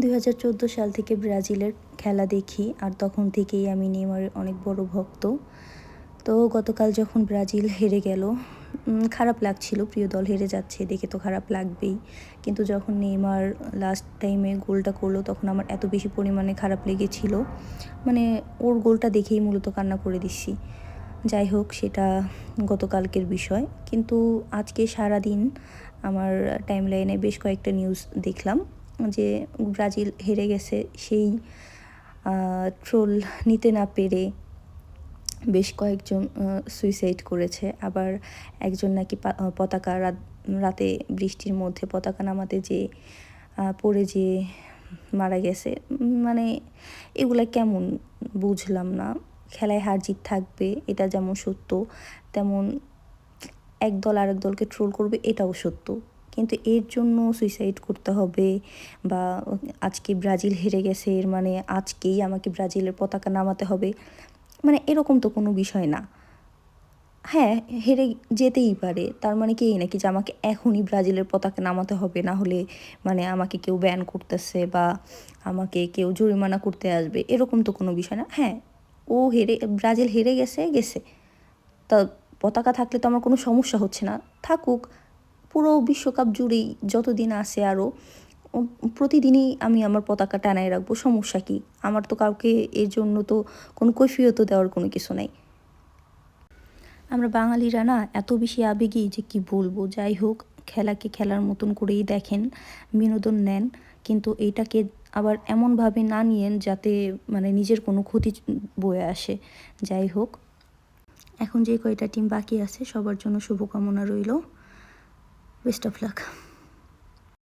2014 সাল থেকে ব্রাজিলের খেলা দেখি, আর তখন থেকেই আমি নেইমারের অনেক বড় ভক্ত। তো গতকাল যখন ব্রাজিল হেরে গেল, খারাপ লাগছিল, প্রিয় দল হেরে যাচ্ছে দেখে তো খারাপ লাগবেই। কিন্তু যখন নেইমার লাস্ট টাইমে গোলটা করলো তখন আমার এত বেশি পরিমাণে খারাপ লেগেছিল, মানে ওর গোলটা দেখেই মূলত কান্না করে দিচ্ছি। যাই হোক, সেটা গতকালকের বিষয়। কিন্তু আজকে সারাদিন আমার টাইমলাইনে বেশ কয়েকটা নিউজ দেখলাম যে ব্রাজিল হেরে গেছে, সেই ট্রোল নিতে না পেরে বেশ কয়েকজন সুইসাইড করেছে। আবার একজন নাকি পতাকা রাতে বৃষ্টির মধ্যে পতাকা নামাতে যে পড়ে যে মারা গেছে। মানে এগুলা কেমন বুঝলাম না। খেলায় হার জিত থাকবে, এটা যেমন সত্য, তেমন এক দল আরেক দলকে ট্রোল করবে, এটাও সত্য। কিন্তু এর জন্য সুইসাইড করতে হবে, বা আজকে ব্রাজিল হেরে গেছে এর মানে আজকেই আমাকে ব্রাজিলের পতাকা নামাতে হবে, মানে এরকম তো কোনো বিষয় না। হ্যাঁ, হেরে যেতেই পারে, তার মানে কি এই নাকি যে আমাকে এখনই ব্রাজিলের পতাকা নামাতে হবে, না হলে মানে আমাকে কেউ ব্যান করতেছে বা আমাকে কেউ জরিমানা করতে আসবে, এরকম তো কোনো বিষয় না। হ্যাঁ, ব্রাজিল হেরে গেছে গেছে, তা পতাকা থাকলে তো আমার কোনো সমস্যা হচ্ছে না, থাকুক। পুরো বিশ্বকাপ জুড়েই যতদিন আছে আরও প্রতিদিনই আমি আমার পতাকা টানায় রাখবো, সমস্যা কি? আমার তো কাউকে এর জন্য তো কোনো কৈফিয়তও দেওয়ার কোনো কিছু নেই। আমরা বাঙালিরা না এত বেশি আবেগী যে কি বলবো। যাই হোক, খেলাকে খেলার মতন করেই দেখেন, বিনোদন নেন, কিন্তু এইটাকে আবার এমনভাবে না নিয়েন যাতে মানে নিজের কোনো ক্ষতি বয়ে আসে। যাই হোক, এখন যে কয়টা টিম বাকি আছে সবার জন্য শুভকামনা রইল। Best of luck.